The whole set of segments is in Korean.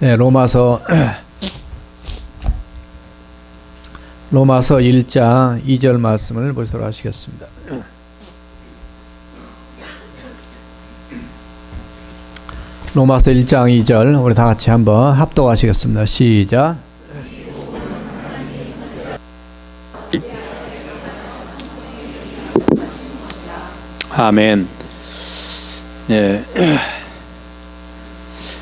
네, 로마서 1장 2절 말씀을 보도록 하시겠습니다. 로마서 1장 2절 우리 다 같이 한번 합독하시겠습니다. 시작. 아멘. 예.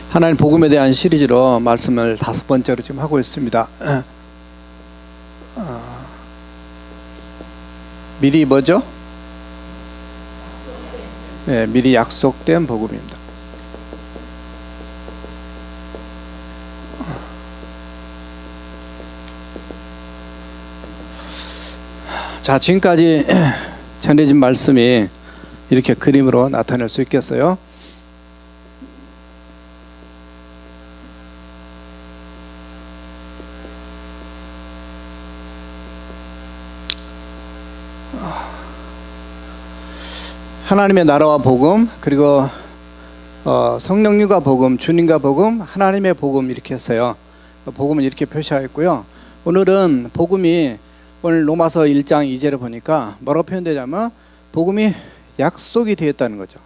하나님 복음에 대한 시리즈로 말씀을 5번째로 지금 하고 있습니다. 미리 뭐죠? 네, 미리 약속된 복음입니다. 자, 지금까지 전해진 말씀이 이렇게 그림으로 나타낼 수 있겠어요? 하나님의 나라와 복음, 그리고 성령님과 복음, 주님과 복음, 하나님의 복음 이렇게 했어요. 복음은 이렇게 표시하였고요. 오늘은 복음이 오늘 로마서 1장 2절에 보니까 뭐라고 표현되냐면 복음이 약속이 되었다는 거죠.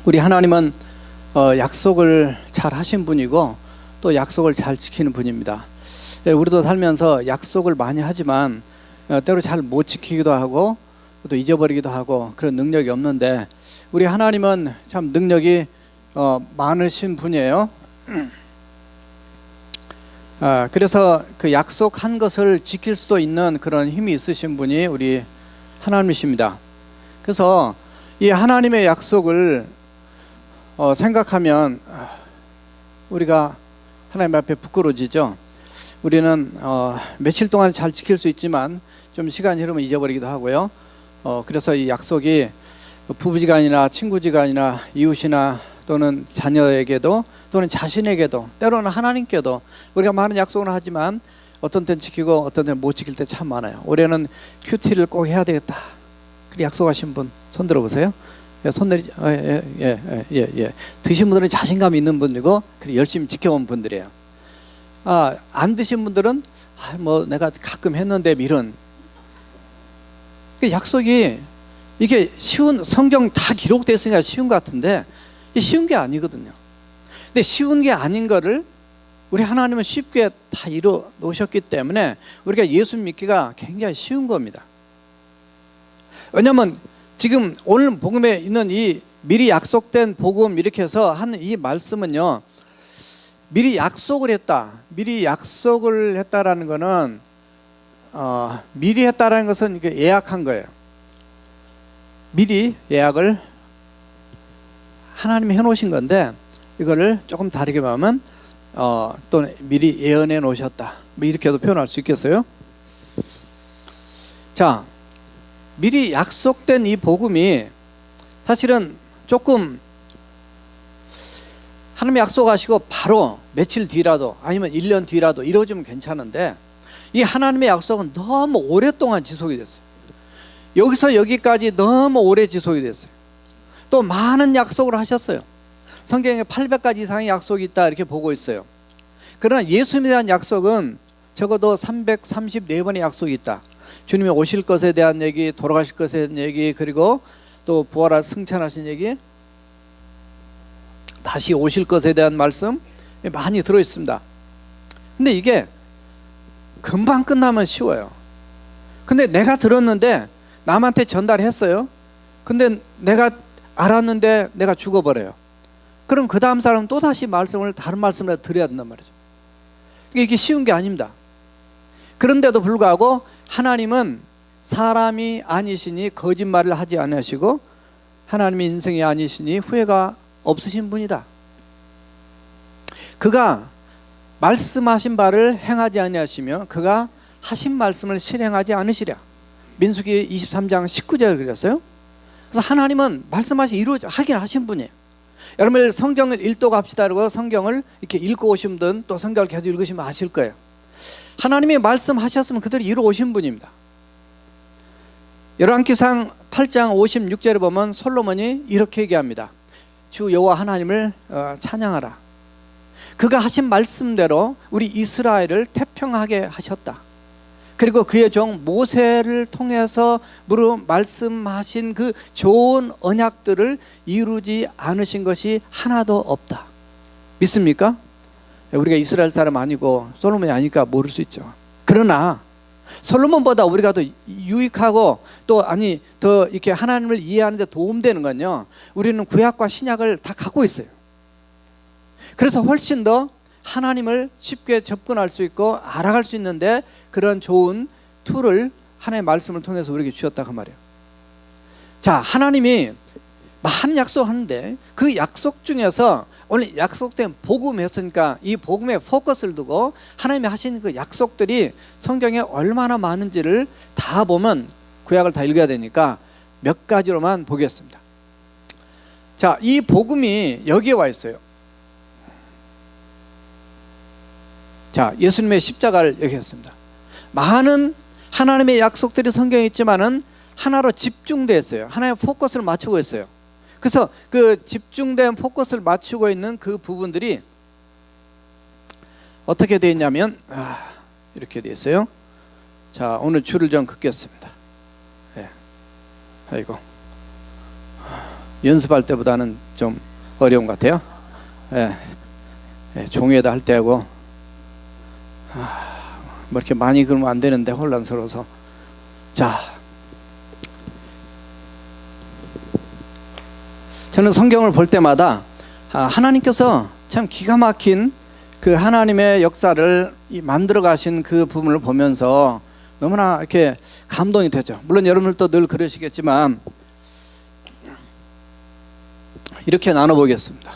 우리 하나님은 약속을 잘 하신 분이고 또 약속을 잘 지키는 분입니다. 우리도 살면서 약속을 많이 하지만 때로 잘 못 지키기도 하고 또 잊어버리기도 하고 그런 능력이 없는데 우리 하나님은 참 능력이 많으신 분이에요. 그래서 그 약속한 것을 지킬 수도 있는 그런 힘이 있으신 분이 우리 하나님이십니다. 그래서 이 하나님의 약속을 생각하면 우리가 하나님 앞에 부끄러워지죠. 우리는 며칠 동안 잘 지킬 수 있지만 좀 시간이 흐르면 잊어버리기도 하고요. 그래서 이 약속이 부부지간이나 친구지간이나 이웃이나 또는 자녀에게도 또는 자신에게도 때로는 하나님께도 우리가 많은 약속을 하지만 어떤 때는 지키고 어떤 때는 못 지킬 때 참 많아요. 올해는 큐티를 꼭 해야 되겠다. 그렇게 약속하신 분 손 들어보세요. 손 내리죠. 예. 드신 분들은 자신감 있는 분이고 열심히 지켜온 분들이에요. 안 드신 분들은 뭐 내가 가끔 했는데 이런 약속이 이게 쉬운, 성경 다 기록되어 있으니까 쉬운 것 같은데 쉬운 게 아니거든요. 근데 쉬운 게 아닌 거를 우리 하나님은 쉽게 다 이루어 놓으셨기 때문에 우리가 예수 믿기가 굉장히 쉬운 겁니다. 왜냐하면 지금 오늘 복음에 있는 이 미리 약속된 복음 이렇게 해서 한 이 말씀은요, 미리 약속을 했다. 미리 약속을 했다라는 것은 미리 했다라는 것은 이게 예약한 거예요. 미리 예약을 하나님이 해놓으신 건데 이거를 조금 다르게 보면 또 미리 예언해 놓으셨다. 뭐 이렇게도 표현할 수 있겠어요? 자, 미리 약속된 이 복음이 사실은 조금 하나님이 약속하시고 바로 며칠 뒤라도 아니면 1년 뒤라도 이루어지면 괜찮은데 이 하나님의 약속은 너무 오랫동안 지속이 됐어요. 여기서 여기까지 너무 오래 지속이 됐어요. 또 많은 약속을 하셨어요. 성경에 800가지 이상의 약속이 있다 이렇게 보고 있어요. 그러나 예수님에 대한 약속은 적어도 334번의 약속이 있다. 주님이 오실 것에 대한 얘기, 돌아가실 것에 대한 얘기, 그리고 또 부활하 승천하신 얘기, 다시 오실 것에 대한 말씀 많이 들어있습니다. 근데 이게 금방 끝나면 쉬워요. 근데 내가 들었는데 남한테 전달했어요. 근데 내가 알았는데 내가 죽어버려요. 그럼 그 다음 사람은 또다시 말씀을 다른 말씀을 드려야 된단 말이죠. 이게 쉬운 게 아닙니다. 그런데도 불구하고 하나님은 사람이 아니시니 거짓말을 하지 않으시고 하나님의 인생이 아니시니 후회가 없으신 분이다. 그가 말씀하신 바를 행하지 아니하시며 그가 하신 말씀을 실행하지 않으시랴. 민수기 23장 19절을 그렸어요. 그래서 하나님은 말씀하시 하긴 하신 분이에요. 여러분 성경을 읽도록 합시다. 그리고 성경을 이렇게 읽고 오신 분 또 성경을 계속 읽으시면 아실 거예요. 하나님이 말씀하셨으면 그대로 이루어 오신 분입니다. 열왕기상 8장 56절에 보면 솔로몬이 이렇게 얘기합니다. 주 여호와 하나님을 찬양하라. 그가 하신 말씀대로 우리 이스라엘을 태평하게 하셨다. 그리고 그의 종 모세를 통해서 말씀하신 그 좋은 언약들을 이루지 않으신 것이 하나도 없다. 믿습니까? 우리가 이스라엘 사람 아니고 솔로몬이 아니까 모를 수 있죠. 그러나 솔로몬보다 우리가 더 유익하고 더 이렇게 하나님을 이해하는 데 도움되는 건요, 우리는 구약과 신약을 다 갖고 있어요. 그래서 훨씬 더 하나님을 쉽게 접근할 수 있고 알아갈 수 있는데 그런 좋은 툴을 하나님의 말씀을 통해서 우리에게 주셨다 그 말이에요. 자, 하나님이 많은 약속하는데 그 약속 중에서 오늘 약속된 복음 했으니까 이 복음에 포커스를 두고 하나님이 하신 그 약속들이 성경에 얼마나 많은지를 다 보면 구약을 다 읽어야 되니까 몇 가지로만 보겠습니다. 자, 이 복음이 여기에 와 있어요. 자, 예수님의 십자가를 얘기했습니다. 많은 하나님의 약속들이 성경에 있지만은 하나로 집중되어 있어요. 하나의 포커스를 맞추고 있어요. 그래서 그 집중된 포커스를 맞추고 있는 그 부분들이 어떻게 되어 있냐면 이렇게 되어 있어요. 자, 오늘 줄을 좀 긋겠습니다. 네. 아이고, 연습할 때보다는 좀 어려운 것 같아요. 네. 네, 종이에다 할 때하고 뭐 이렇게 많이 그러면 안 되는데 혼란스러워서. 자, 저는 성경을 볼 때마다 하나님께서 참 기가 막힌 그 하나님의 역사를 만들어 가신 그 부분을 보면서 너무나 이렇게 감동이 되죠. 물론 여러분들도 늘 그러시겠지만 이렇게 나눠보겠습니다.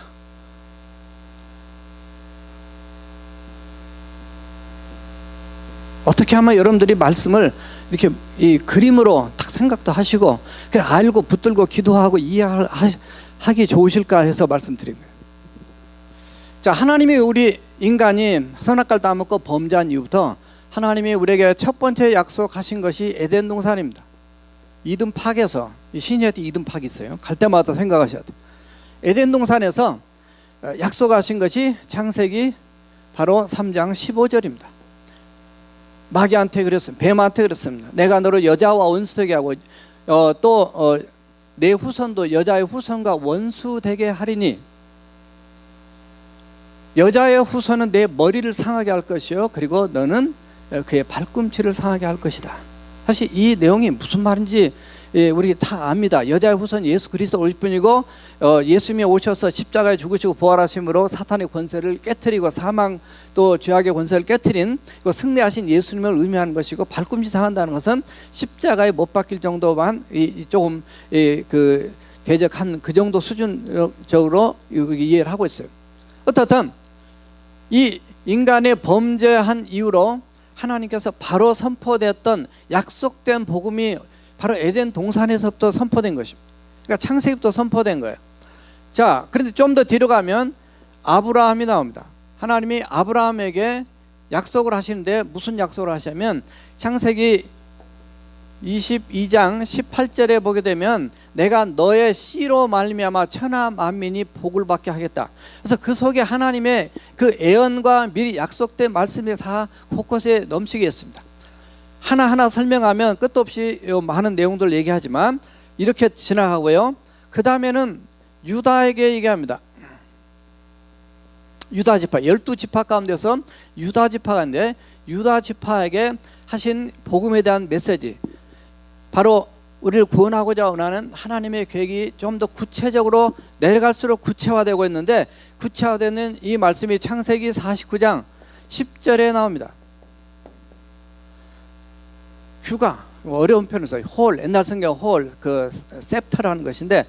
어떻게 하면 여러분들이 말씀을 이렇게 이 그림으로 딱 생각도 하시고 그냥 알고 붙들고 기도하고 이해하기 좋으실까 해서 말씀드린 거예요. 자, 하나님이 우리 인간이 선악과를 따먹고 범죄한 이후부터 하나님이 우리에게 첫 번째 약속하신 것이 에덴 동산입니다. 이든 파에서 신약에 이든 파이 있어요. 갈 때마다 생각하셔야 돼요. 에덴 동산에서 약속하신 것이 창세기 바로 3장 15절입니다. 마귀한테 그랬습니다. 뱀한테 그랬습니다. 내가 너를 여자와 원수되게 하고 내 후손도 여자의 후손과 원수되게 하리니 여자의 후손은 내 머리를 상하게 할 것이요 그리고 너는 그의 발꿈치를 상하게 할 것이다. 사실 이 내용이 무슨 말인지 우리 다 압니다. 여자의 후손 예수 그리스도 올 뿐이고 예수님이 오셔서 십자가에 죽으시고 부활하심으로 사탄의 권세를 깨트리고 사망 또 죄악의 권세를 깨트린 승리하신 예수님을 의미하는 것이고 발꿈치 상한다는 것은 십자가에 못 박힐 정도만 조금 그 대적한 그 정도 수준적으로 이해를 하고 있어요. 어떻든 이 인간의 범죄한 이후로 하나님께서 바로 선포됐던 약속된 복음이 바로 에덴 동산에서부터 선포된 것입니다. 그러니까 창세기부터 선포된 거예요. 자, 그런데 좀 더 뒤로 가면 아브라함이 나옵니다. 하나님이 아브라함에게 약속을 하시는데 무슨 약속을 하시냐면 창세기 22장 18절에 보게 되면 내가 너의 씨로 말미암아 천하 만민이 복을 받게 하겠다. 그래서 그 속에 하나님의 그 예언과 미리 약속된 말씀이 다 포커스에 넘치게 했습니다. 하나하나 설명하면 끝도 없이 많은 내용들을 얘기하지만 이렇게 지나가고요. 그 다음에는 유다에게 얘기합니다. 유다 지파 12지파 가운데서 유다 지파가 있는데 유다 지파에게 하신 복음에 대한 메시지, 바로 우리를 구원하고자 원하는 하나님의 계획이 좀 더 구체적으로 내려갈수록 구체화되고 있는데 구체화되는 이 말씀이 창세기 49장 10절에 나옵니다. 규가 어려운 표현에서 홀, 옛날 성경 홀, 그 셉터라는 것인데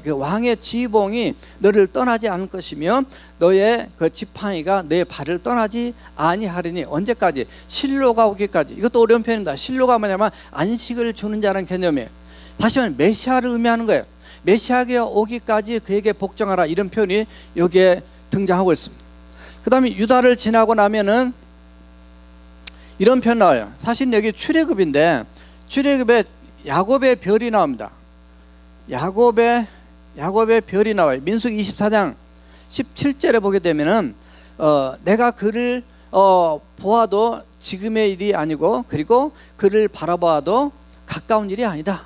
그 왕의 지봉이 너를 떠나지 않을 것이며 너의 그 지팡이가 내 발을 떠나지 아니하리니 언제까지? 실로가 오기까지. 이것도 어려운 표현입니다. 실로가 뭐냐면 안식을 주는 자라는 개념이에요. 다시 말하면 메시아를 의미하는 거예요. 메시아가 오기까지 그에게 복종하라, 이런 표현이 여기에 등장하고 있습니다. 그 다음에 유다를 지나고 나면은 이런 표현 나와요. 사실 여기 출애굽인데 출애굽에 야곱의 별이 나옵니다. 야곱의 별이 나와요. 민수기 24장 17절에 보게 되면은 내가 그를 보아도 지금의 일이 아니고 그리고 그를 바라보아도 가까운 일이 아니다.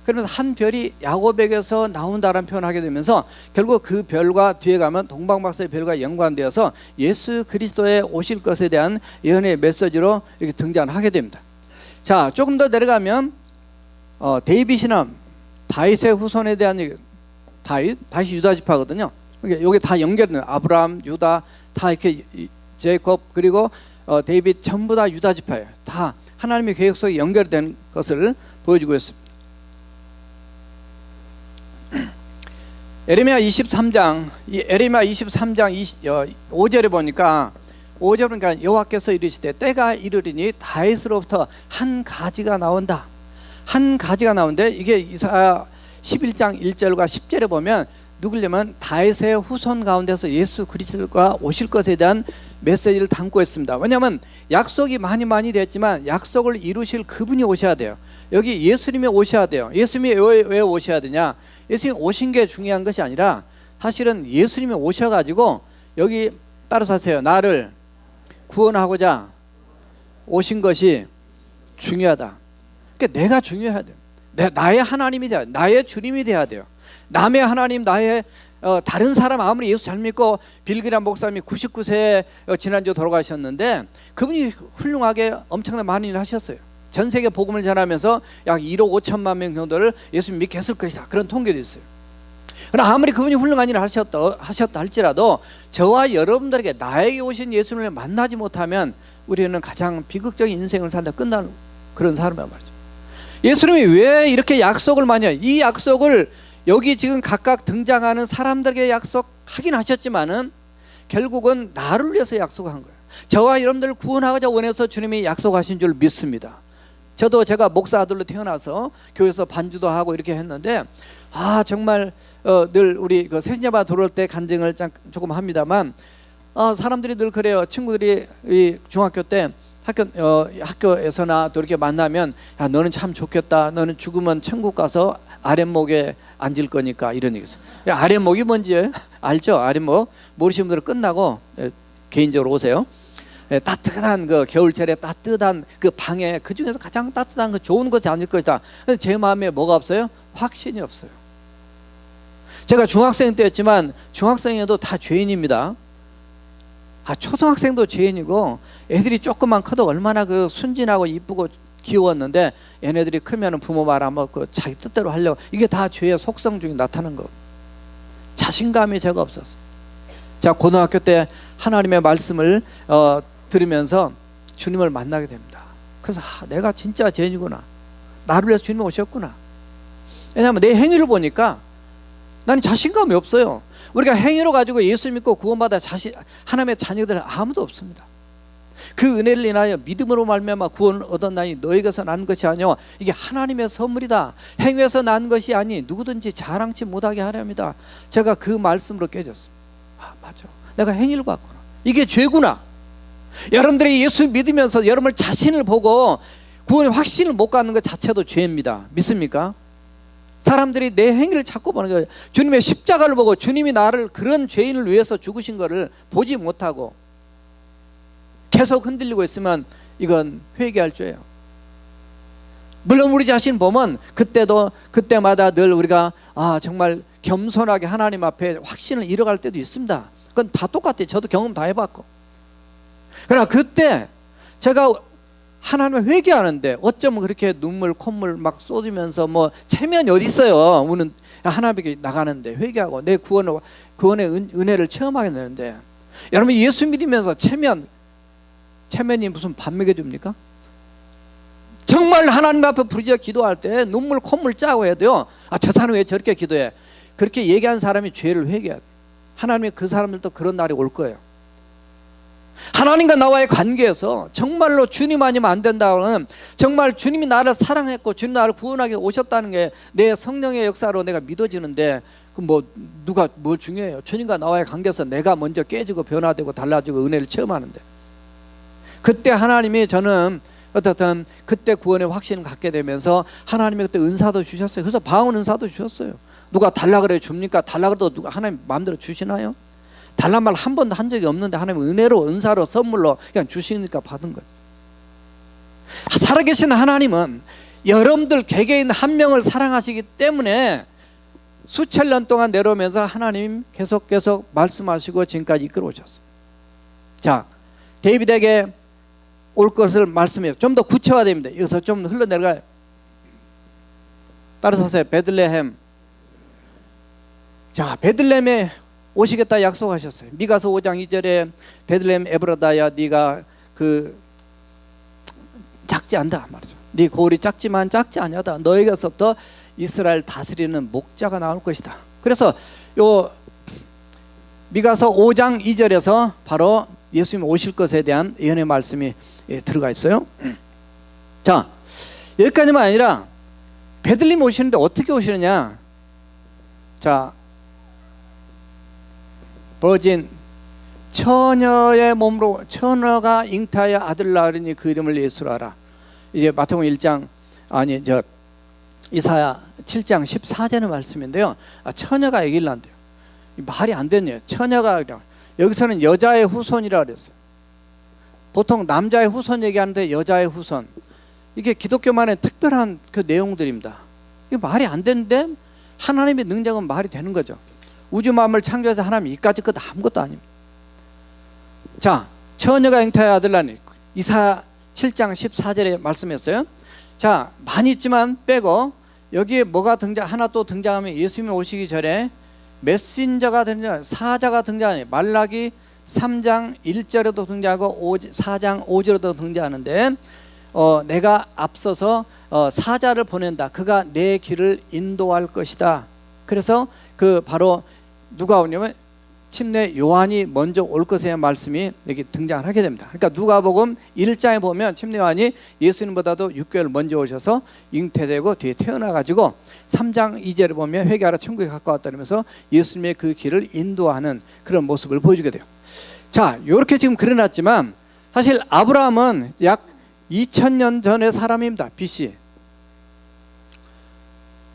그러면 한 별이 야곱에게서 나온다라는 표현을 하게 되면서 결국 그 별과 뒤에 가면 동방박사의 별과 연관되어서 예수 그리스도의 오실 것에 대한 예언의 메시지로 이렇게 등장하게 됩니다. 자, 조금 더 내려가면 데이빗이나 다윗의 후손에 대한 다윗이 유다 지파거든요. 그러니까 여기 다 연결돼요. 아브라함, 유다 다 이렇게 제이콥 그리고 데이빗 전부 다 유다 지파예요. 다 하나님의 계획 속에 연결된 것을 보여주고 있습니다. 에레미야 23장 5절에 보니까 5절 보니까 여호와께서 이르시되 때가 이르리니 다윗으로부터 한 가지가 나온다. 한 가지가 나오는데 이게 이사야 11장 1절과 10절에 보면 누구냐면 다윗의 후손 가운데서 예수 그리스도가 오실 것에 대한 메시지를 담고 있습니다. 왜냐하면 약속이 많이 됐지만 약속을 이루실 그분이 오셔야 돼요. 여기 예수님이 오셔야 돼요. 예수님이 왜 오셔야 되냐? 예수님이 오신 게 중요한 것이 아니라 사실은 예수님이 오셔가지고 여기 따라서 하세요. 나를 구원하고자 오신 것이 중요하다. 그러니까 내가 중요해야 돼요. 나의 하나님이 돼야 돼요. 나의 주님이 돼야 돼요. 남의 하나님, 나의 다른 사람 아무리 예수 잘 믿고 빌그람 목사님이 99세에 지난주 돌아가셨는데 그분이 훌륭하게 엄청나게 많은 일을 하셨어요. 전 세계 복음을 전하면서 약 1억 5천만 명 정도를 예수 믿게 했을 것이다. 그런 통계도 있어요. 그러나 아무리 그분이 훌륭한 일을 하셨다 할지라도 저와 여러분들에게 나에게 오신 예수님을 만나지 못하면 우리는 가장 비극적인 인생을 살다 끝나는 그런 사람이란 말이죠. 예수님이 왜 이렇게 약속을 많이 해요? 이 약속을 여기 지금 각각 등장하는 사람들에게 약속하긴 하셨지만은 결국은 나를 위해서 약속한 거예요. 저와 여러분들을 구원하고자 원해서 주님이 약속하신 줄 믿습니다. 저도 제가 목사 아들로 태어나서 교회에서 반주도 하고 이렇게 했는데 정말 늘 우리 그 새신자마 들어올 때 간증을 조금 합니다만 사람들이 늘 그래요. 친구들이 이 중학교 때 학교에서나 또 이렇게 만나면 야, 너는 참 좋겠다. 너는 죽으면 천국 가서 아랫목에 앉을 거니까 이런 얘기 있어요. 아랫목이 뭔지 알죠? 아랫목 모르시는 분들은 끝나고 개인적으로 오세요. 따뜻한 그 겨울철에 따뜻한 그 방에 그 중에서 가장 따뜻한 그 좋은 것이 아닐 것이다. 근데 제 마음에 뭐가 없어요? 확신이 없어요. 제가 중학생 때였지만 중학생에도 다 죄인입니다. 초등학생도 죄인이고 애들이 조금만 커도 얼마나 그 순진하고 이쁘고 귀여웠는데 얘네들이 크면 부모 말 안 먹고 자기 뜻대로 하려고 이게 다 죄의 속성 중에 나타나는 거. 자신감이 제가 없었어요. 자, 고등학교 때 하나님의 말씀을 들으면서 주님을 만나게 됩니다. 그래서 내가 진짜 죄인이구나. 나를 위해서 주님이 오셨구나. 왜냐하면 내 행위를 보니까 나는 자신감이 없어요. 우리가 행위로 가지고 예수 믿고 구원받아 하나님의 자녀들은 아무도 없습니다. 그 은혜를 인하여 믿음으로 말미암아 구원을 얻었나니 너에게서 난 것이 아니오. 이게 하나님의 선물이다. 행위에서 난 것이 아니 누구든지 자랑치 못하게 하렵니다. 제가 그 말씀으로 깨졌습니다. 맞아. 내가 행위를 봤구나. 이게 죄구나. 여러분들이 예수 믿으면서 여러분 자신을 보고 구원의 확신을 못 갖는 것 자체도 죄입니다. 믿습니까? 사람들이 내 행위를 자꾸 보는 거예요. 주님의 십자가를 보고 주님이 나를 그런 죄인을 위해서 죽으신 것을 보지 못하고 계속 흔들리고 있으면 이건 회개할 죄예요. 물론 우리 자신 보면 그때마다 늘 우리가 정말 겸손하게 하나님 앞에 확신을 잃어갈 때도 있습니다. 그건 다 똑같아요. 저도 경험 다 해봤고. 그러나 그때 제가 하나님을 회개하는데 어쩌면 그렇게 눈물 콧물 막 쏟으면서 뭐 체면이 어디 있어요. 우리는 하나님에게 나가는데 회개하고 내 구원의 은혜를 체험하게 되는데 여러분 예수 믿으면서 체면이 무슨 밥 먹여줍니까? 정말 하나님 앞에 부르짖어 기도할 때 눈물 콧물 짜고 해도요. 저 사람 왜 저렇게 기도해? 그렇게 얘기한 사람이 죄를 회개해야 돼. 하나님이 그 사람들도 그런 날이 올 거예요. 하나님과 나와의 관계에서 정말로 주님 아니면 안 된다고는 정말 주님이 나를 사랑했고 주님 나를 구원하게 오셨다는 게 내 성령의 역사로 내가 믿어지는데 누가 뭘 중요해요? 주님과 나와의 관계에서 내가 먼저 깨지고 변화되고 달라지고 은혜를 체험하는데 그때 하나님이 저는 어떻든 그때 구원의 확신을 갖게 되면서 하나님이 그때 은사도 주셨어요. 그래서 방언 은사도 주셨어요. 누가 달라 그래 줍니까? 달라 그래도 누가 하나님 마음대로 주시나요? 달란 말 한 번도 한 적이 없는데 하나님 은혜로 은사로 선물로 그냥 주시니까 받은 거죠. 살아계신 하나님은 여러분들 개개인 한 명을 사랑하시기 때문에 수천 년 동안 내려오면서 하나님 계속 말씀하시고 지금까지 이끌어 오셨어요. 자, 데이비드에게 올 것을 말씀해요. 좀 더 구체화됩니다. 여기서 좀 흘러내려가요. 따라서세요. 베들레헴. 자, 베들레헴에 오시겠다 약속하셨어요. 미가서 5장 2절에 베들레헴 에브라다야 네가 그 작지 않다 말이죠. 네 고을이 작지만 작지 아니하다. 너에게서부터 이스라엘 다스리는 목자가 나올 것이다. 그래서 요 미가서 5장 2절에서 바로 예수님 오실 것에 대한 예언의 말씀이 들어가 있어요. 자, 여기까지만 아니라 베들레헴 오시는데 어떻게 오시느냐. 자, 버진 처녀의 몸으로 처녀가 잉타하여 아들 낳으리니 그 이름을 예수라 하라. 이제 마태복음 1장 이사야 7장 14절의 말씀인데요. 처녀가 아기를 낳는데요. 말이 안 되네요. 처녀가 여기서는 여자의 후손이라 그랬어요. 보통 남자의 후손 얘기하는데 여자의 후손. 이게 기독교만의 특별한 그 내용들입니다. 이게 말이 안 되는데 하나님의 능력은 말이 되는 거죠. 우주 만물 창조해서 하나님 이까짓 것 아무것도 아닙니다. 자, 처녀가 잉타의 아들 낳으니 이사야 7장 14절에 말씀했어요. 자, 많이 있지만 빼고 여기에 뭐가 하나 또 등장하면 예수님이 오시기 전에 메신저가 등장, 사자가 등장하니 말라기 3장 1절에도 등장하고 4장 5절에도 등장하는데 내가 앞서서 사자를 보낸다. 그가 내 길을 인도할 것이다. 그래서 그 바로 누가 오냐면 침례 요한이 먼저 올 것에 대한 말씀이 여기 등장을 하게 됩니다. 그러니까 누가복음 1장에 보면 침례 요한이 예수님보다도 6개월 먼저 오셔서 잉태되고 뒤에 태어나가지고 3장 2절에 보면 회개하라 천국에 가까웠다면서 예수님의 그 길을 인도하는 그런 모습을 보여주게 돼요. 자, 이렇게 지금 그려놨지만 사실 아브라함은 약 2000년 전의 사람입니다. BC.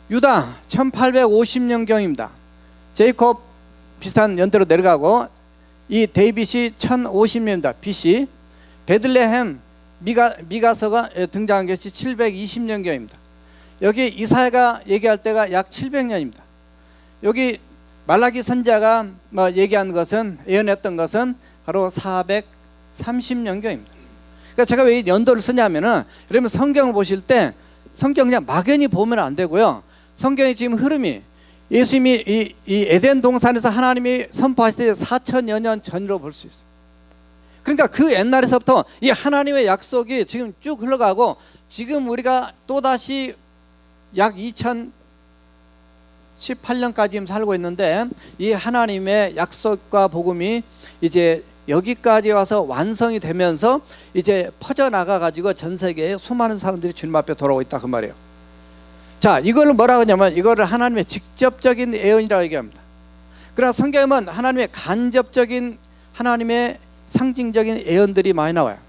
유다 1850년경입니다. 제이콥 비슷한 연대로 내려가고 이 데이빗이 1050년입니다. BC. 베들레헴 미가서가 등장한 것이 720년경입니다. 여기 이사야가 얘기할 때가 약 700년입니다. 여기 말라기 선지자가 얘기한 것은 예언했던 것은 바로 430년경입니다. 그러니까 제가 왜 연도를 쓰냐면은 여러분 성경을 보실 때 성경 그냥 막연히 보면 안 되고요. 성경의 지금 흐름이 예수님이 이 에덴 동산에서 하나님이 선포하실 때 4000여 년 전으로 볼 수 있어요. 그러니까 그 옛날에서부터 이 하나님의 약속이 지금 쭉 흘러가고 지금 우리가 또다시 약 2018년까지 지금 살고 있는데 이 하나님의 약속과 복음이 이제 여기까지 와서 완성이 되면서 이제 퍼져나가 가지고 전 세계에 수많은 사람들이 주님 앞에 돌아오고 있다 그 말이에요. 자, 이걸 뭐라고 하냐면 이거를 하나님의 직접적인 예언이라고 얘기합니다. 그러나 성경에는 하나님의 간접적인 하나님의 상징적인 예언들이 많이 나와요.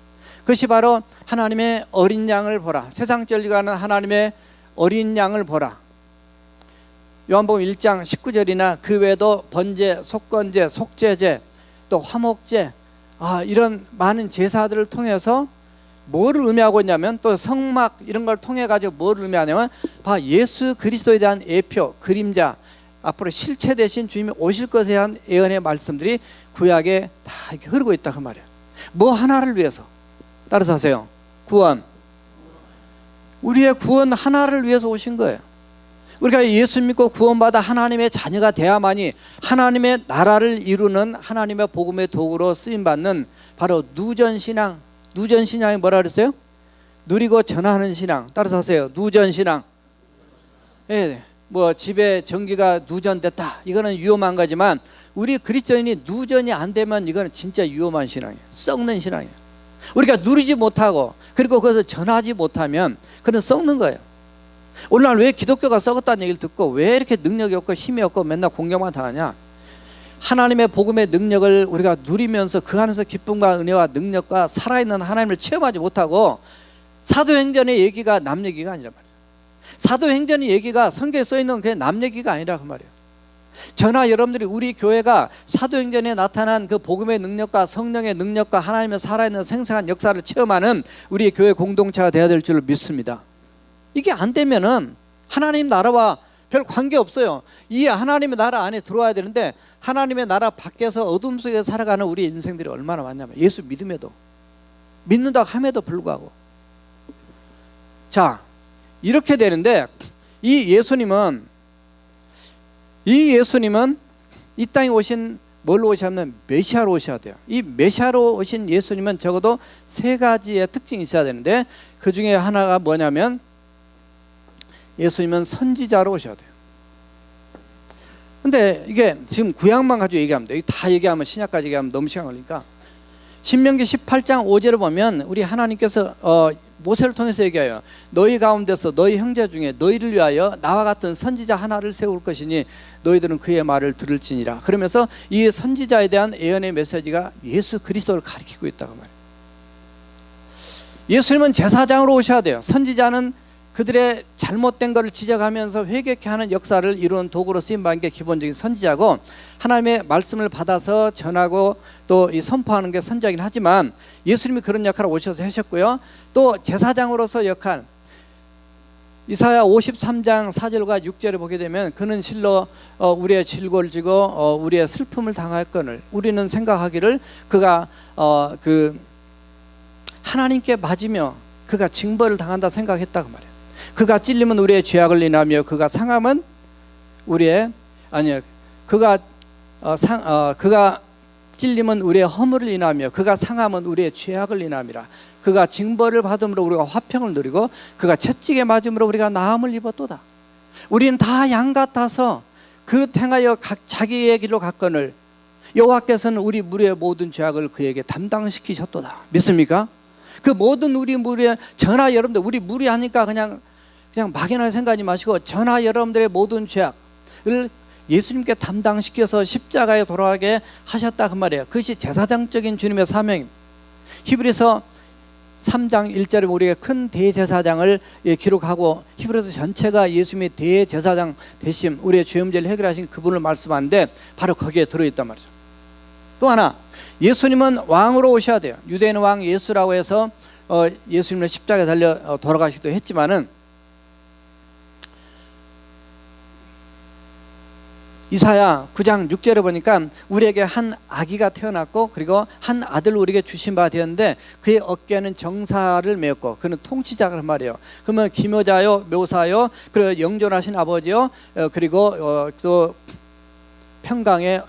그것이 바로 하나님의 어린 양을 보라. 세상 진리가 하는 하나님의 어린 양을 보라. 요한복음 1장 19절이나 그 외에도 번제, 속건제, 속죄제, 또 화목제 이런 많은 제사들을 통해서 뭐를 의미하고 있냐면 또 성막 이런 걸 통해 가지고 뭐를 의미하냐면 예수 그리스도에 대한 예표, 그림자, 앞으로 실체 대신 주님이 오실 것에 대한 예언의 말씀들이 구약에 다 이렇게 흐르고 있다 그 말이에요. 뭐 하나를 위해서. 따라서 하세요. 구원. 우리의 구원 하나를 위해서 오신 거예요. 우리가 예수 믿고 구원받아 하나님의 자녀가 돼야만이 하나님의 나라를 이루는 하나님의 복음의 도구로 쓰임받는 바로 누전신앙. 누전신앙이 뭐라 그랬어요? 누리고 전하는 신앙. 따라서 하세요. 누전신앙. 예, 뭐 집에 전기가 누전됐다. 이거는 위험한 거지만 우리 그리스도인이 누전이 안 되면 이거는 진짜 위험한 신앙이에요. 썩는 신앙이에요. 우리가 누리지 못하고 그리고 그것을 전하지 못하면 그건 썩는 거예요. 오늘날 왜 기독교가 썩었다는 얘기를 듣고 왜 이렇게 능력이 없고 힘이 없고 맨날 공격만 당하냐? 하나님의 복음의 능력을 우리가 누리면서 그 안에서 기쁨과 은혜와 능력과 살아있는 하나님을 체험하지 못하고 사도행전의 얘기가 남 얘기가 아니란 말이에요. 사도행전의 얘기가 성경에 써있는 그냥 남 얘기가 아니라 그 말이에요. 저나 여러분들이 우리 교회가 사도행전에 나타난 그 복음의 능력과 성령의 능력과 하나님의 살아있는 생생한 역사를 체험하는 우리의 교회 공동체가 되어야 될 줄 믿습니다. 이게 안 되면은 하나님 나라와 별 관계 없어요. 이 하나님의 나라 안에 들어와야 되는데 하나님의 나라 밖에서 어둠 속에 살아가는 우리 인생들이 얼마나 많냐면 예수 믿음에도 믿는다고 함에도 불구하고. 자, 이렇게 되는데 이 예수님은 이 땅에 오신 뭘로 오셨냐면 메시아로 오셔야 돼요. 이 메시아로 오신 예수님은 적어도 세 가지의 특징이 있어야 되는데 그 중에 하나가 뭐냐면 예수님은 선지자로 오셔야 돼요. 근데 이게 지금 구약만 가지고 얘기하면 돼요. 다 얘기하면 신약까지 얘기하면 너무 시간 걸리니까 신명기 18장 5절을 보면 우리 하나님께서 모세를 통해서 얘기해요. 너희 가운데서 너희 형제 중에 너희를 위하여 나와 같은 선지자 하나를 세울 것이니 너희들은 그의 말을 들을지니라. 그러면서 이 선지자에 대한 예언의 메시지가 예수 그리스도를 가리키고 있다고 말해요. 예수님은 제사장으로 오셔야 돼요. 선지자는 그들의 잘못된 것을 지적하면서 회개케 하는 역사를 이루는 도구로 쓰임받는 게 기본적인 선지자고, 하나님의 말씀을 받아서 전하고 또 이 선포하는 게 선지자이긴 하지만 예수님이 그런 역할을 오셔서 하셨고요. 또 제사장으로서 역할, 이사야 53장 4절과 6절을 보게 되면 그는 실로 우리의 질고를 지고 우리의 슬픔을 당할거늘 우리는 생각하기를 그가 그 하나님께 맞으며 그가 징벌을 당한다 생각했다고 말해요. 그가 찔리면 우리의 죄악을 인하며 그가 상함은 우리의 그가 찔리면 우리의 허물을 인하며 그가 상함은 우리의 죄악을 인함이라. 그가 징벌을 받음으로 우리가 화평을 누리고 그가 채찍에 맞음으로 우리가 나음을 입었도다. 우리는 다 양 같아서 그릇 행하여 각 자기의 길로 갔거늘 여호와께서는 우리 무리의 모든 죄악을 그에게 담당시키셨도다. 믿습니까? 그 모든 우리 무리의 전하 여러분들, 우리 무리하니까 그냥 막연하게 생각하지 마시고 전하 여러분들의 모든 죄악을 예수님께 담당시켜서 십자가에 돌아가게 하셨다 그 말이에요. 그것이 제사장적인 주님의 사명입니다. 히브리서 3장 1절에 우리가 큰 대제사장을 기록하고 히브리서 전체가 예수님의 대제사장 되심, 우리의 죄 문제를 해결하신 그분을 말씀하는데 바로 거기에 들어있단 말이죠. 또 하나, 예수님은 왕으로 오셔야 돼요. 유대인 왕 예수라고 해서 예수님을 십자가에 달려 돌아가시기도 했지만은 이사야 9장 6절에 보니까 우리에게 한 아기가 태어났고 그리고 한 아들을 우리에게 주신 바 되었는데 그의 어깨에는 정사를 메었고 그는 통치자란 말이에요. 그러면 기묘자요 묘사요 그리고 영존하신 아버지요 그리고 또 평강의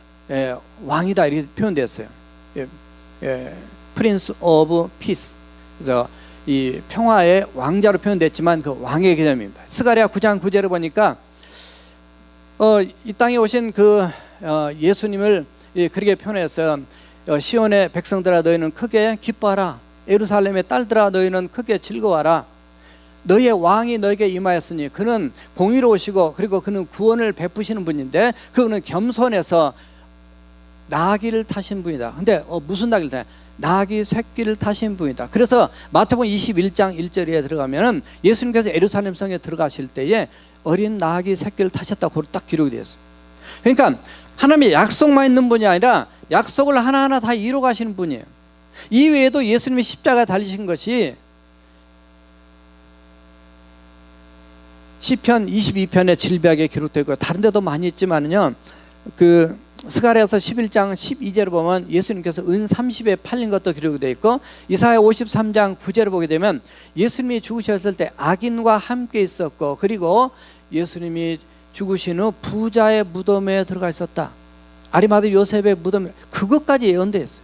왕이다 이렇게 표현되었어요. 프린스 오브 피스, 그래서 이 평화의 왕자로 표현됐지만 그 왕의 개념입니다. 스가랴 9장 9절을 보니까 이 땅에 오신 그 예수님을 그렇게 표현했어요. 시온의 백성들아 너희는 크게 기뻐하라. 예루살렘의 딸들아 너희는 크게 즐거워하라. 너희의 왕이 너에게 임하였으니 그는 공의로우시고 그리고 그는 구원을 베푸시는 분인데 그는 겸손해서 나귀를 타신 분이다. 근데 무슨 나귀를 타냐? 나귀 새끼를 타신 분이다. 그래서 마태복음 21장 1절에 들어가면은 예수님께서 예루살렘 성에 들어가실 때에 어린 나귀 새끼를 타셨다고 딱 기록이 되어 있어요. 그러니까 하나님의 약속만 있는 분이 아니라 약속을 하나하나 다 이루어 가시는 분이에요. 이 외에도 예수님이 십자가에 달리신 것이 시편 22편에 질비하게 기록되어 있고 다른 데도 많이 있지만은요, 그 스가랴서 11장 12절을 보면 예수님께서 은 30에 팔린 것도 기록이 되어 있고 이사야 53장 9절을 보게 되면 예수님이 죽으셨을 때 악인과 함께 있었고 그리고 예수님이 죽으신 후 부자의 무덤에 들어가 있었다. 아리마대 요셉의 무덤에, 그것까지 예언되어 있어요.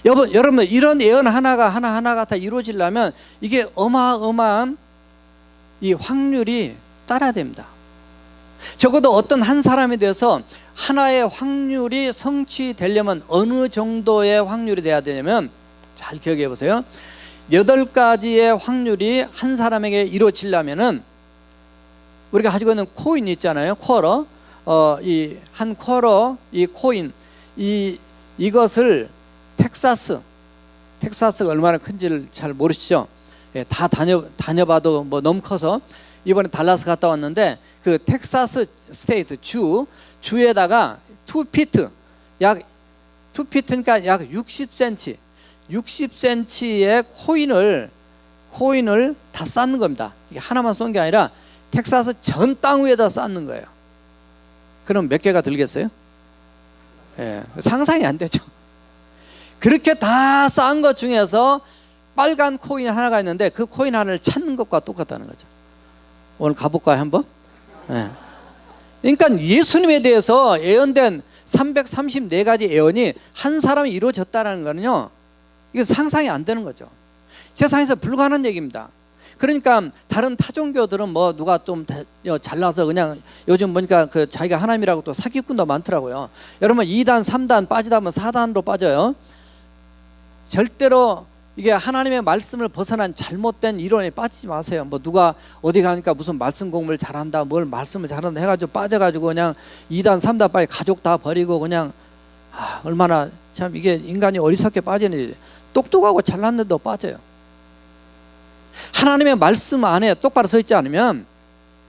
여러분 이런 예언 하나하나가 다 이루어지려면 이게 어마어마한 이 확률이 따라야 됩니다. 적어도 어떤 한 사람에 대해서 하나의 확률이 성취되려면 어느 정도의 확률이 돼야 되냐면, 잘 기억해 보세요. 8가지의 확률이 한 사람에게 이루어지려면은 우리가 가지고 있는 코인이 있잖아요. 쿼러. 이 한 쿼러, 이 코인, 이것을 텍사스가 얼마나 큰지를 잘 모르시죠? 예, 다 다녀봐도 뭐 너무 커서 이번에 달라스 갔다 왔는데 그 텍사스 스테이트 주에다가 2피트 약 2피트니까 약 60cm의 코인을 다 쌓는 겁니다. 이게 하나만 쏜 게 아니라 텍사스 전 땅 위에다 쌓는 거예요. 그럼 몇 개가 들겠어요? 예, 상상이 안 되죠. 그렇게 다 쌓은 것 중에서 빨간 코인 하나가 있는데 그 코인 하나를 찾는 것과 똑같다는 거죠. 오늘 가볼까요 한번? 예. 그러니까 예수님에 대해서 예언된 334가지 예언이 한 사람이 이루어졌다는 거는요, 이게 상상이 안 되는 거죠. 세상에서 불가능한 얘기입니다. 그러니까 다른 타종교들은 뭐 누가 좀 잘나서 그냥 요즘 보니까 그 자기가 하나님이라고 또 사기꾼도 많더라고요. 여러분 2단 3단 빠지다 보면 4단으로 빠져요. 절대로 이게 하나님의 말씀을 벗어난 잘못된 이론에 빠지지 마세요. 뭐 누가 어디 가니까 무슨 말씀 공부를 잘한다, 뭘 말씀을 잘한다 해가지고 빠져가지고 그냥 2단 3단 빠지 가족 다 버리고 그냥 얼마나 참 이게 인간이 어리석게 빠지는 일이에요. 똑똑하고 잘났는데도 빠져요. 하나님의 말씀 안에 똑바로 서 있지 않으면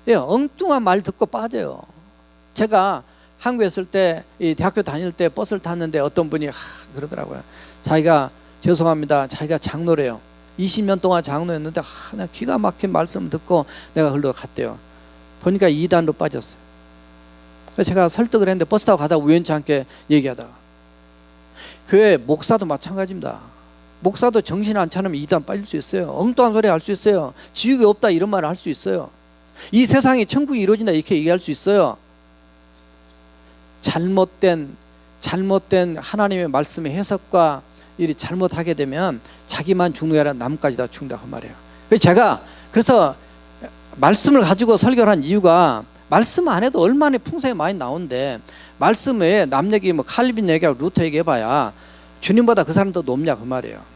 엉뚱한 말 듣고 빠져요. 제가 한국에 있을 때 이 대학교 다닐 때 버스를 탔는데 어떤 분이 그러더라고요. 자기가 죄송합니다. 자기가 장로래요. 20년 동안 장로였는데 나 기가 막힌 말씀 듣고 내가 흘러 갔대요. 보니까 2단으로 빠졌어요. 그래서 제가 설득을 했는데 버스 타고 가다가 우연치 않게 얘기하다가 교회 목사도 마찬가지입니다. 목사도 정신 안 차리면 2단 빠질 수 있어요. 엉뚱한 소리 할 수 있어요. 지옥이 없다 이런 말을 할 수 있어요. 이 세상에 천국이 이루어진다 이렇게 얘기할 수 있어요. 잘못된 하나님의 말씀의 해석과 일이 잘못하게 되면 자기만 죽는 게 아니라 남까지 다 죽는다 그 말이에요. 그래서 말씀을 가지고 설교를 한 이유가 말씀 안 해도 얼마나 풍성이 많이 나오는데 말씀에 남 얘기 뭐 칼빈 얘기하고 루터 얘기해봐야 주님보다 그 사람도 높냐 그 말이에요.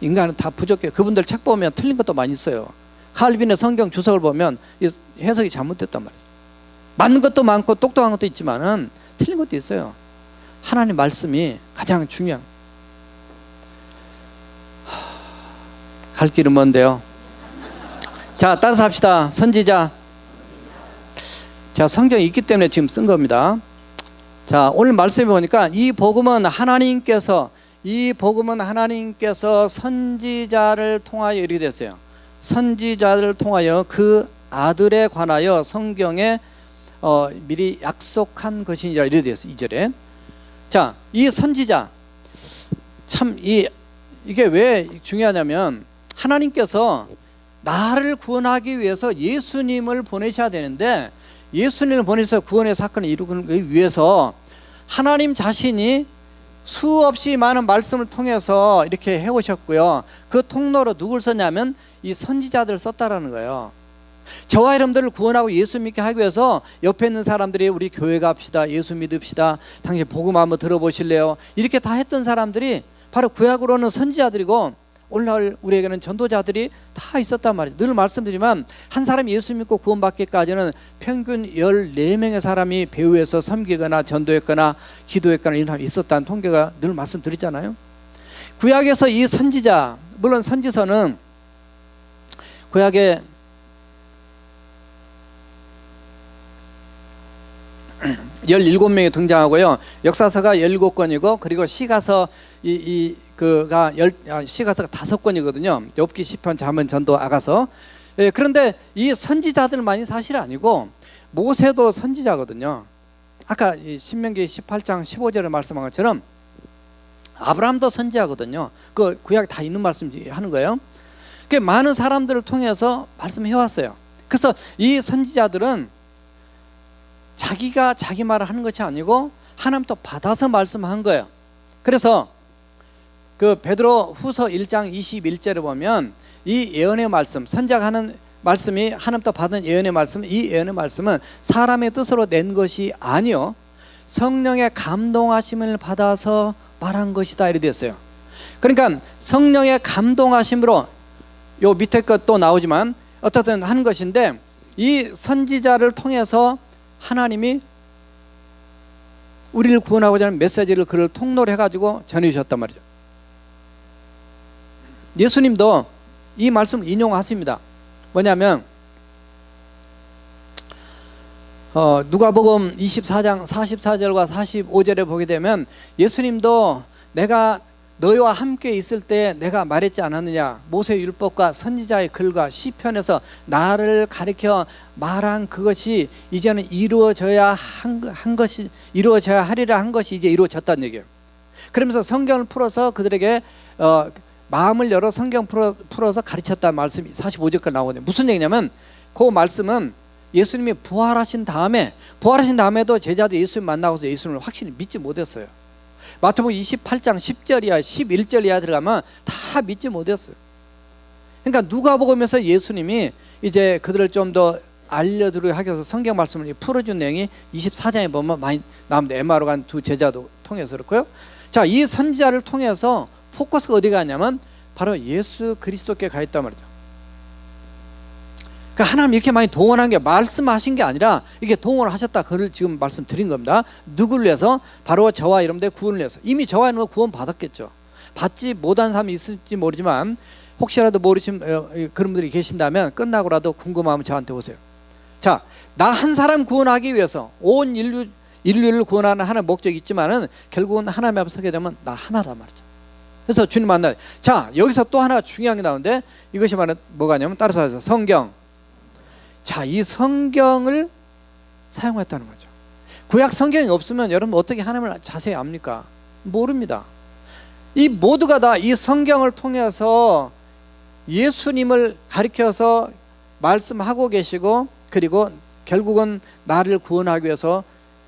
인간은 다 부족해요. 그분들 책 보면 틀린 것도 많이 있어요. 칼빈의 성경 주석을 보면 해석이 잘못됐단 말이에요. 맞는 것도 많고 똑똑한 것도 있지만은 틀린 것도 있어요. 하나님 말씀이 가장 중요한. 갈 길은 먼데요. 자, 따라서 합시다. 선지자. 자, 성경이 있기 때문에 지금 쓴 겁니다. 자, 오늘 말씀해 보니까 이 복음은 하나님께서 선지자를 통하여 이르게 됐어요. 선지자를 통하여 그 아들에 관하여 성경에 미리 약속한 것이니라 이르게 됐어요. 2절에. 자, 이 선지자 참 이게 왜 중요하냐면 하나님께서 나를 구원하기 위해서 예수님을 보내셔야 되는데 예수님을 보내서 구원의 사건을 이루기 위해서 하나님 자신이 수없이 많은 말씀을 통해서 이렇게 해오셨고요. 그 통로로 누굴 썼냐면 이 선지자들을 썼다라는 거예요. 저와 여러분들을 구원하고 예수 믿게 하기 위해서 옆에 있는 사람들이 우리 교회 갑시다, 예수 믿읍시다, 당신 복음 한번 들어보실래요? 이렇게 다 했던 사람들이 바로 구약으로는 선지자들이고 오늘날 우리에게는 전도자들이 다 있었단 말이에요. 늘 말씀드리지만 한 사람이 예수 믿고 구원받기까지는 평균 14명의 사람이 배후에서 섬기거나 전도했거나 기도했거나 이런 사람이 있었다는 통계가 늘 말씀드리잖아요. 구약에서 이 선지자, 물론 선지서는 구약에 17명이 등장하고요. 역사서가 17권이고 그리고 시가서 시가서가 5권이거든요. 욥기, 시편, 잠언, 전도, 아가서. 예, 그런데 이 선지자들만이 사실 아니고 모세도 선지자거든요. 아까 신명기 18장 15절에 말씀한 것처럼 아브라함도 선지자거든요. 그 구약에 다 있는 말씀 하는 거예요. 그 많은 사람들을 통해서 말씀해 왔어요. 그래서 이 선지자들은 자기가 자기 말을 하는 것이 아니고 하나님부터 받아서 말씀한 거예요. 그래서 그 베드로 후서 1장 21절에 보면 이 예언의 말씀, 선지자가 하는 말씀이 하나님부터 받은 예언의 말씀, 이 예언의 말씀은 사람의 뜻으로 낸 것이 아니요 성령의 감동하심을 받아서 말한 것이다 이렇게 됐어요. 그러니까 성령의 감동하심으로 요 밑에 것도 나오지만 어떻든 한 것인데 이 선지자를 통해서 하나님이 우리를 구원하고자 하는 메시지를 그를 통로로 해가지고 전해주셨단 말이죠. 예수님도 이 말씀을 인용하십니다. 뭐냐면 누가복음 24장 44절과 45절에 보게 되면 예수님도 내가 너희와 함께 있을 때 내가 말했지 않았느냐, 모세 율법과 선지자의 글과 시편에서 나를 가리켜 말한 그것이 이제는 이루어져야 한 것이 이루어져야 하리라 한 것이 이제 이루어졌다는 얘기예요. 그러면서 성경을 풀어서 그들에게 마음을 열어 성경 풀어서 가르쳤다는 말씀이 45절까지 나오거든요. 무슨 얘기냐면 그 말씀은 예수님이 부활하신 다음에도 제자들이 예수님 만나고서 예수님을 확실히 믿지 못했어요. 마태복음 28장 10절 이하 11절 이하 들어가면 다 믿지 못했어요. 그러니까 누가복음에서 예수님이 이제 그들을 좀 더 알려드리게 하기 위해서 성경 말씀을 풀어준 내용이 24장에 보면 많이 나옵니다. 엠마오로 간 두 제자도 통해서 그렇고요. 자, 이 선지자를 통해서 포커스가 어디 가냐면 바로 예수 그리스도께 가 있단 말이죠. 그러니까 하나님 이렇게 많이 동원한 게 말씀하신 게 아니라 이게 동원을 하셨다. 그걸 지금 말씀드린 겁니다. 누구를 위해서? 바로 저와 여러분들의 구원을 위해서. 이미 저와 여러분 구원 받았겠죠. 받지 못한 사람이 있을지 모르지만 혹시라도 모르신 그런 분들이 계신다면 끝나고라도 궁금하면 저한테 오세요. 자, 나 한 사람 구원하기 위해서 온 인류를 구원하는 하나의 목적이 있지만은 결국은 하나님 앞에 서게 되면 나 하나란 말이죠. 그래서 주님 만나요. 자, 여기서 또 하나 중요한 게 나오는데 이것이 바로 뭐가냐면 따라서 해서 성경. 자, 이 성경을 사용했다는 거죠. 구약 성경이 없으면 여러분 어떻게 하나님을 자세히 압니까? 모릅니다. 이 모두가 다 이 성경을 통해서 예수님을 가리켜서 말씀하고 계시고 그리고 결국은 나를 구원하기 위해서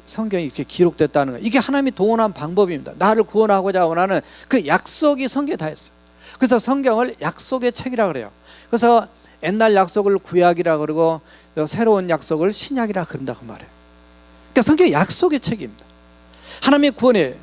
성경이 이렇게 기록됐다는 거예요. 이게 하나님이 동원한 방법입니다. 나를 구원하고자 원하는 그 약속이 성경에 다 있어요. 그래서 성경을 약속의 책이라 그래요. 그래서 옛날 약속을 구약이라 그러고 새로운 약속을 신약이라 그런다고 말해요. 그러니까 성경이 약속의 책입니다. 하나님의 구원이에요.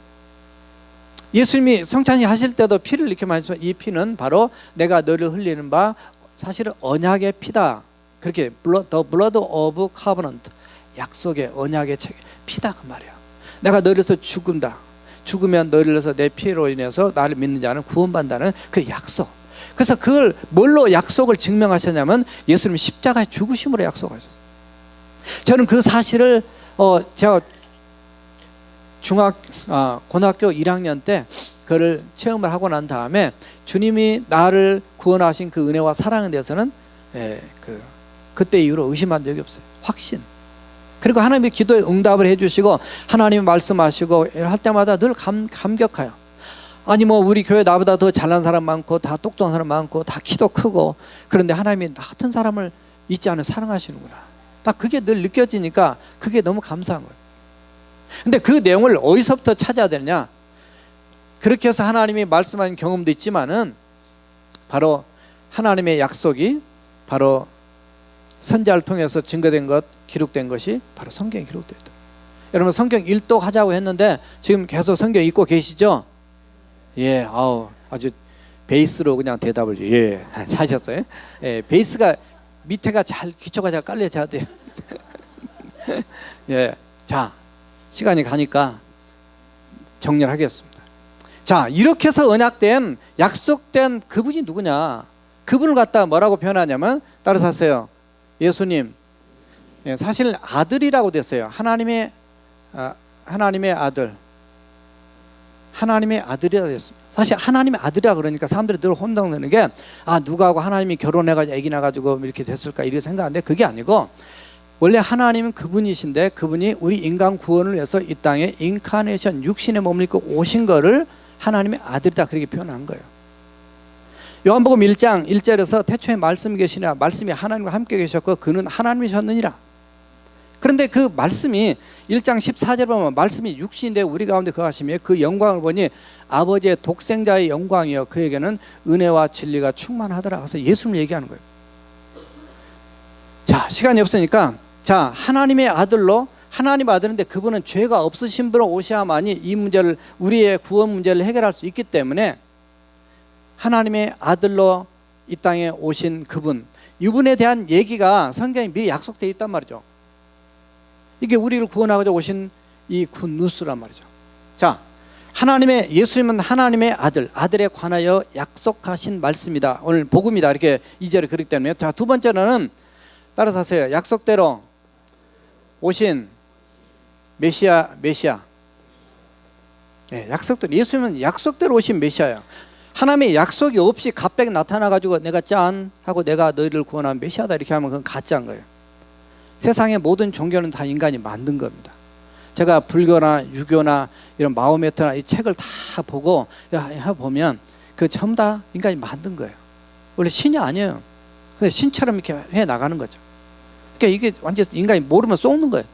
예수님이 성찬식 하실 때도 피를 이렇게 말씀하셨지만 이 피는 바로 내가 너를 흘리는 바 사실은 언약의 피다. 그렇게 The blood of covenant, 약속의 언약의 책 피다 그 말이야. 내가 너를 위해서 죽은다. 죽으면 너를 위해서 내 피로 인해서 나를 믿는 자는 구원받는다는 그 약속. 그래서 그걸 뭘로 약속을 증명하셨냐면 예수님이 십자가의 죽으심으로 약속하셨어요. 저는 그 사실을 제가 고등학교 1학년 때 그를 체험을 하고 난 다음에 주님이 나를 구원하신 그 은혜와 사랑에 대해서는 그때 이후로 의심한 적이 없어요. 확신. 그리고 하나님의 기도에 응답을 해주시고 하나님이 말씀하시고 할 때마다 늘 감격해요. 아니 뭐 우리 교회 나보다 더 잘난 사람 많고 다 똑똑한 사람 많고 다 키도 크고 그런데 하나님이 나 같은 사람을 잊지 않아 사랑하시는구나. 딱 그게 늘 느껴지니까 그게 너무 감사한 거예요. 근데 그 내용을 어디서부터 찾아야 되느냐? 그렇게 해서 하나님이 말씀하신 경험도 있지만은 바로 하나님의 약속이 바로 선지자를 통해서 증거된 것, 기록된 것이 바로 성경에 기록되어 있다. 여러분 성경 일독하자고 했는데 지금 계속 성경 읽고 계시죠? 예, 아주 베이스로 그냥 대답을 예 하셨어요. 예, 베이스가 밑에가 기초가 잘 깔려져야 돼요. 예, 자 시간이 가니까 정리를 하겠습니다. 자, 이렇게 해서 언약된 약속된 그분이 누구냐? 그분을 갖다가 뭐라고 표현하냐면 따라서 하세요. 예수님. 예, 사실 아들이라고 됐어요. 하나님의 아들. 하나님의 아들이라고 됐습니다. 사실 하나님의 아들이라 그러니까 사람들이 늘 혼동되는 게 누가하고 하나님이 결혼해가지고 애기 낳아가지고 이렇게 됐을까 이렇게 생각하는데 그게 아니고 원래 하나님은 그분이신데 그분이 우리 인간 구원을 위해서 이 땅에 인카네이션 육신의 몸을 입고 오신 거를 하나님의 아들이다 그렇게 표현한 거예요. 요한복음 1장 1절에서 태초에 말씀이 계시나 말씀이 하나님과 함께 계셨고 그는 하나님이셨느니라. 그런데 그 말씀이 1장 14절 보면 말씀이 육신인데 우리 가운데 거하시며 그 영광을 보니 아버지의 독생자의 영광이요 그에게는 은혜와 진리가 충만하더라. 그래서 예수님을 얘기하는 거예요. 자, 시간이 없으니까 자, 하나님의 아들로 하나님 아들인데 그분은 죄가 없으신 분으로 오셔야만이 이 문제를 우리의 구원 문제를 해결할 수 있기 때문에 하나님의 아들로 이 땅에 오신 그분 이분에 대한 얘기가 성경에 미리 약속되어 있단 말이죠. 이게 우리를 구원하고자 오신 이 굿뉴스란 말이죠. 자, 하나님의 예수님은 하나님의 아들에 관하여 약속하신 말씀이다. 오늘 복음이다. 이렇게 2절에 그렇기 때문에. 자, 두 번째는 따라서 하세요. 약속대로 오신 메시아. 네, 약속대로, 예수님은 약속대로 오신 메시아야. 하나님의 약속이 없이 갑자기 나타나가지고 내가 짠 하고 내가 너희를 구원한 메시아다 이렇게 하면 그건 가짜인 거예요. 세상의 모든 종교는 다 인간이 만든 겁니다. 제가 불교나 유교나 이런 마호메트나 이 책을 다 보고 보면 그 전부 다 인간이 만든 거예요. 원래 신이 아니에요. 근데 신처럼 이렇게 해 나가는 거죠. 그러니까 이게 완전 인간이 모르면 속는 거예요.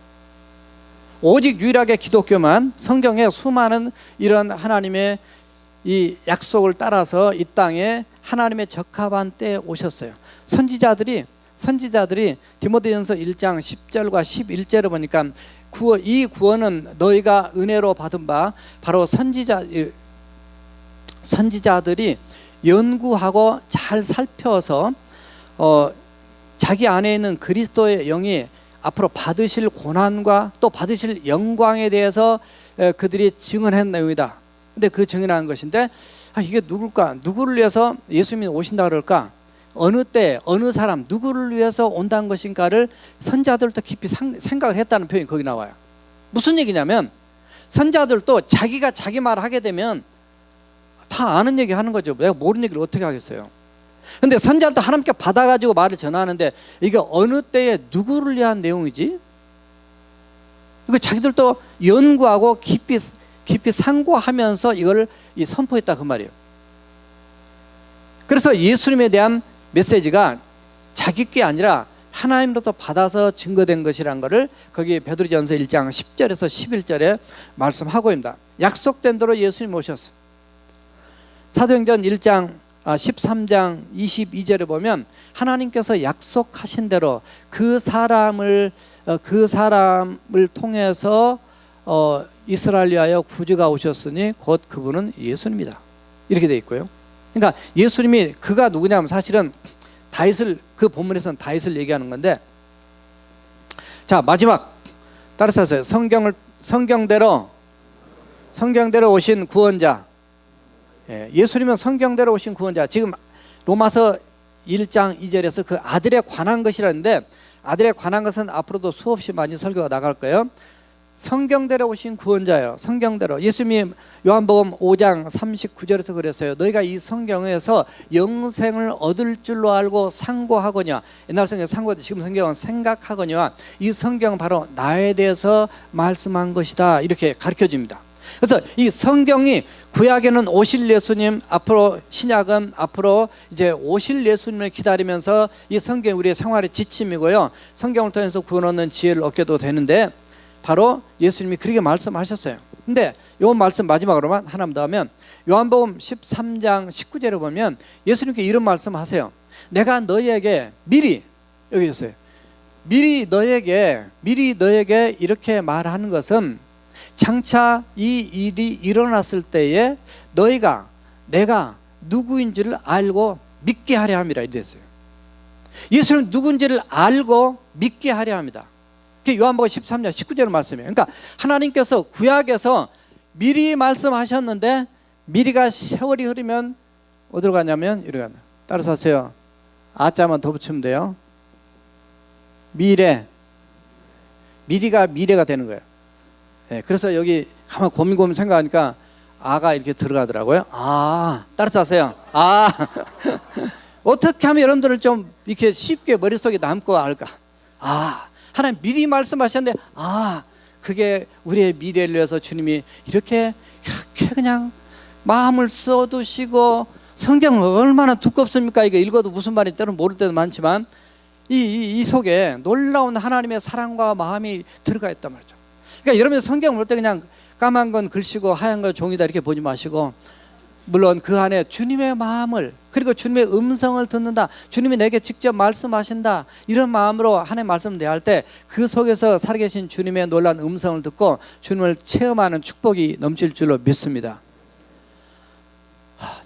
오직 유일하게 기독교만 성경에 수많은 이런 하나님의 이 약속을 따라서 이 땅에 하나님의 적합한 때에 오셨어요. 선지자들이 디모데전서 1장 10절과 11절을 보니까 이 구원은 너희가 은혜로 받은 바 바로 선지자들이 연구하고 잘 살펴서 자기 안에 있는 그리스도의 영이 앞으로 받으실 고난과 또 받으실 영광에 대해서 그들이 증언한 내용이다. 근데 그 증언하는 것인데 이게 누굴까? 누구를 위해서 예수님이 오신다 그럴까? 어느 때 어느 사람 누구를 위해서 온다는 것인가를 선지자들도 깊이 생각을 했다는 표현이 거기 나와요. 무슨 얘기냐면 선지자들도 자기가 자기 말을 하게 되면 다 아는 얘기 하는 거죠. 내가 모르는 얘기를 어떻게 하겠어요. 근데 선지자도 하나님께 받아가지고 말을 전하는데 이게 어느 때에 누구를 위한 내용이지? 이거 자기들도 연구하고 깊이 상고하면서 이걸 선포했다 그 말이에요. 그래서 예수님에 대한 메시지가 자기 게 아니라 하나님으로부터 받아서 증거된 것이라는 것을 거기 베드로전서 1장 10절에서 11절에 말씀하고 있습니다. 약속된 대로 예수님 오셨어요. 사도행전 1장 13장 22절에 보면 하나님께서 약속하신 대로 그 사람을 통해서 이스라엘 위하여 구주가 오셨으니 곧 그분은 예수님이다. 이렇게 되어 있고요. 그러니까 예수님이 그가 누구냐면 사실은 다윗을 그 본문에서는 다윗을 얘기하는 건데, 자 마지막 따라서 하세요. 성경대로 오신 구원자. 예수님은 성경대로 오신 구원자. 지금 로마서 1장 2절에서 그 아들에 관한 것이라는데 아들에 관한 것은 앞으로도 수없이 많이 설교가 나갈 거예요. 성경대로 오신 구원자예요. 성경대로. 예수님이 요한복음 5장 39절에서 그랬어요. 너희가 이 성경에서 영생을 얻을 줄로 알고 상고하거냐. 옛날 성경 상고도 지금 성경은 생각하거냐. 이 성경은 바로 나에 대해서 말씀한 것이다. 이렇게 가르쳐줍니다. 그래서 이 성경이 구약에는 오실 예수님, 앞으로 신약은 앞으로 이제 오실 예수님을 기다리면서 이 성경이 우리의 생활의 지침이고요. 성경을 통해서 구원 얻는 지혜를 얻게도 되는데 바로 예수님이 그렇게 말씀하셨어요. 근데 이 말씀 마지막으로만 하나만 더 하면 요한복음 13장 19절에 보면 예수님께 이런 말씀하세요. 내가 너희에게 미리, 여기 있어요. 미리 너희에게 이렇게 말하는 것은 장차 이 일이 일어났을 때에 너희가 내가 누구인지를 알고 믿게 하려 함이라 이랬어요. 예수는 누군지를 알고 믿게 하려 합니다. 그게 요한복음 13장 19절 말씀이에요. 그러니까 하나님께서 구약에서 미리 말씀하셨는데 미리가 세월이 흐르면 어디로 가냐면 이리 가요. 따라서 하세요. 아자만 더 붙이면 돼요. 미리가 미래가 되는 거예요. 그래서 여기 가만 고민 생각하니까 아가 이렇게 들어가더라고요. 따라서 하세요. 어떻게 하면 여러분들을 좀 이렇게 쉽게 머릿속에 남고 알까? 하나님 미리 말씀하셨는데 그게 우리의 미래를 위해서 주님이 이렇게 그냥 마음을 써두시고, 성경은 얼마나 두껍습니까? 이거 읽어도 무슨 말인지 때로는 모를 때도 많지만 이 속에 놀라운 하나님의 사랑과 마음이 들어가 있단 말이죠. 그러니까 여러분이 성경 볼 때 그냥 까만 건 글씨고 하얀 건 종이다 이렇게 보지 마시고, 물론 그 안에 주님의 마음을, 그리고 주님의 음성을 듣는다, 주님이 내게 직접 말씀하신다, 이런 마음으로 하나님의 말씀을 대할 때 그 속에서 살아계신 주님의 놀라운 음성을 듣고 주님을 체험하는 축복이 넘칠 줄로 믿습니다.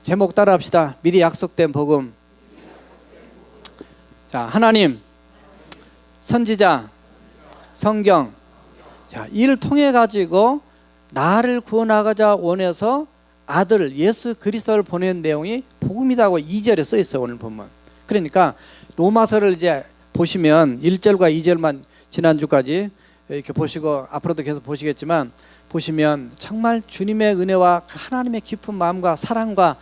제목 따라합시다. 미리 약속된 복음. 자, 하나님, 선지자, 성경. 자, 이를 통해 가지고 나를 구원하고자 원해서 아들 예수 그리스도를 보낸 내용이 복음이라고 2절에 써 있어요. 오늘 보면. 그러니까 로마서를 이제 보시면 1절과 2절만 지난주까지 이렇게 보시고 앞으로도 계속 보시겠지만 보시면 정말 주님의 은혜와 하나님의 깊은 마음과 사랑과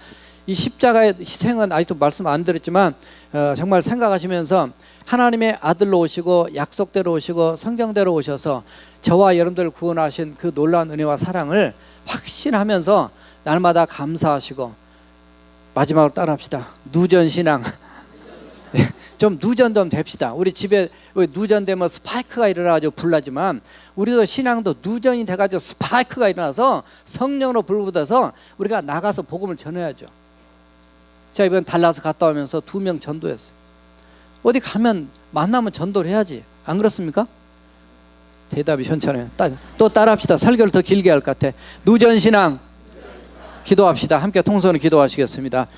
이 십자가의 희생은 아직도 말씀 안 드렸지만 정말 생각하시면서 하나님의 아들로 오시고 약속대로 오시고 성경대로 오셔서 저와 여러분들을 구원하신 그 놀라운 은혜와 사랑을 확신하면서 날마다 감사하시고 마지막으로 따라합시다. 누전신앙. 좀 누전 좀 됩시다. 우리 집에 누전되면 스파이크가 일어나가지고 불나지만 우리도 신앙도 누전이 돼가지고 스파이크가 일어나서 성령으로 불붙어서 우리가 나가서 복음을 전해야죠. 제가 이번 달라스 갔다 오면서 2명 전도했어요. 어디 가면 만나면 전도를 해야지. 안 그렇습니까? 대답이 현찮아요. 또 따라합시다. 설교를 더 길게 할 것 같아. 누전신앙 기도합시다. 함께 통성으로 기도하시겠습니다.